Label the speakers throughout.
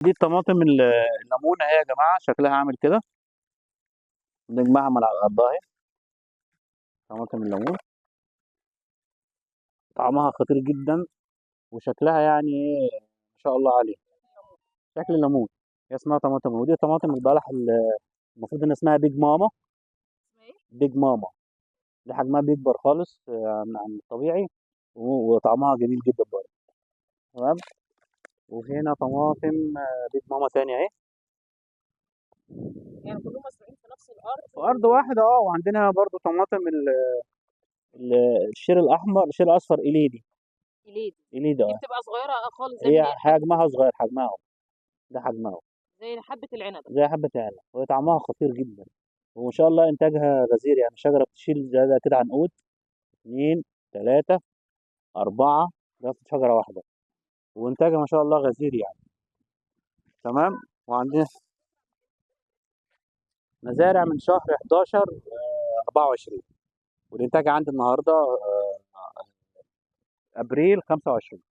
Speaker 1: دي الطماطم الليمونه اهي يا جماعه، شكلها عامل كده. نجمعها من على الارض اهي. طماطم الليمون طعمها خطير جدا، وشكلها يعني ايه، ما شاء الله عليه. شكل الليمون. هي اسمها طماطم، ودي طماطم البلح المفروض ان اسمها بيج ماما. بيج ماما. دي حجمها بيكبر خالص عن الطبيعي، وطعمها جميل جدا برضه. تمام. وفي هنا طماطم بيج ماما تاني اهي.
Speaker 2: يعني كلهم مزروعين في نفس الارض
Speaker 1: في ارض واحده وعندنا برضو طماطم الشير الاحمر، الشير الاصفر اليدي.
Speaker 2: إليدي.
Speaker 1: اليدي
Speaker 2: دي
Speaker 1: اه.
Speaker 2: بتبقى صغيره خالص زي ما
Speaker 1: هي
Speaker 2: هي الحبه كده،
Speaker 1: حجمها صغير، حجمها اهو. ده حجمها اهو.
Speaker 2: زي حبه العنب.
Speaker 1: زي حبه العنب، وطعمها خطير جدا. وما شاء الله انتاجها غزير، يعني شجره بتشيل زي ده كده عنقود. اتنين، تلاته، اربعه. ده في شجره واحده. وانتاجها ما شاء الله غزير يعني. تمام. وعندنا مزارع من شهر 11 24. والانتاج عندي النهارده ابريل 25.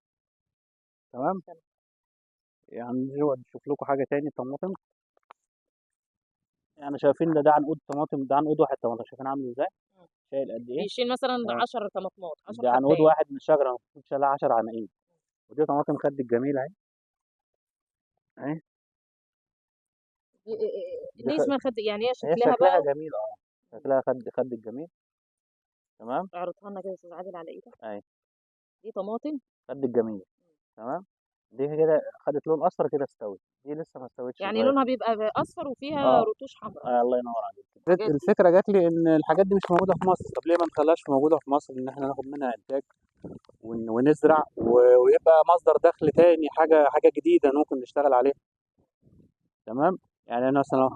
Speaker 1: تمام. يعني نشوف لكم حاجه تاني. طماطم يعني شايفين ده عنقود طماطم، ده عنقود واحد طماطم، شايفين عامل ازاي؟
Speaker 2: مم.
Speaker 1: شايل قد ايه؟
Speaker 2: بيشيل مثلا
Speaker 1: اه.
Speaker 2: 10 طماطمات، 10
Speaker 1: ده عنقود
Speaker 2: حبايات.
Speaker 1: واحد من الشجره، المفروض شايلها 10 عناقيد. ودي طماطم خد الجميله اهي. اهي. دي
Speaker 2: ليه اسمها خد؟ يعني هي
Speaker 1: هي
Speaker 2: شكلها
Speaker 1: شكلها
Speaker 2: بقى.
Speaker 1: جميل اه. شكلها خد الجميل. تمام.
Speaker 2: اعرضها لنا كده يا استاذ عادل على ايدك.
Speaker 1: اهي.
Speaker 2: دي طماطم.
Speaker 1: خد الجميل. تمام. دي كده خدت لون اصفر كده استوت. دي لسه ما استوتش
Speaker 2: يعني
Speaker 1: لغايه.
Speaker 2: لونها بيبقى اصفر وفيها
Speaker 1: اه.
Speaker 2: رتوش حمراء.
Speaker 1: الله ينور عليك.
Speaker 2: الحاجات دي
Speaker 1: الفكره جات لي ان الحاجات دي مش موجوده في مصر، طب ليه ما نخليهاش موجوده في مصر، ان احنا ناخد منها انتاج ونزرع ويبقى مصدر دخل تاني، حاجه جديده ممكن نشتغل عليها. تمام. يعني انا مثلا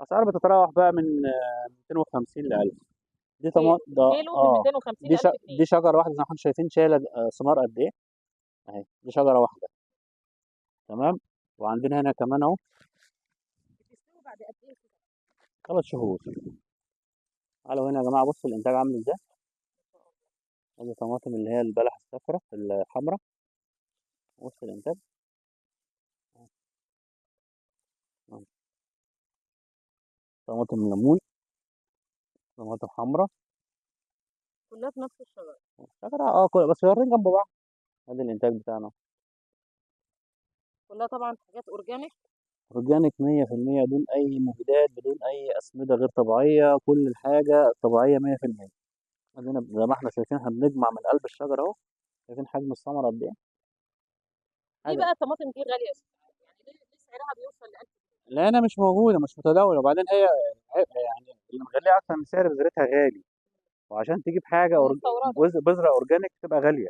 Speaker 1: اسعار بتتراوح بقى من 250 ل 1000. دي طماطم
Speaker 2: كيلو
Speaker 1: ده
Speaker 2: كيلو ب 250 الف
Speaker 1: دي
Speaker 2: جنيه
Speaker 1: شجره واحده زي ما احنا شايفين، شايله ثمار قد ايه. اهي دي شجره واحده. تمام. وعندنا هنا كمان اهو
Speaker 2: بتستوي بعد قد ايه كده؟
Speaker 1: 3 شهور. تعالوا هنا يا جماعه، بصوا الانتاج عامل ازاي. ادي طماطم اللي هي البلح الصفراء الحمراء. بص الانتاج. أهو. طماطم ليمون. طماطم حمراء.
Speaker 2: كلها في نفس الشجره.
Speaker 1: شجره بس واخدين جنب بعض. ادي الانتاج بتاعنا.
Speaker 2: كلها طبعا حاجات اورجانيك.
Speaker 1: اورجانيك 100%، بدون اي مبيدات، بدون اي اسمده غير طبيعيه، كل الحاجه طبيعيه 100%. ادينا زي ما احنا شايفين، احنا بنجمع من قلب الشجره اهو. شايفين حجم الثمره قد ايه.
Speaker 2: ليه
Speaker 1: حاجه.
Speaker 2: بقى الطماطم دي غاليه يا استاذ عادل؟ يعني ليه سعرها بيوصل ل 1000 جنيه؟
Speaker 1: لا انا مش موجوده، مش متداوله، وبعدين هي يعني اللي مخليها اكتر من سعر بذرتها غالي. وعشان تجيب حاجه
Speaker 2: ومستورده.
Speaker 1: بذره اورجانيك تبقى غاليه.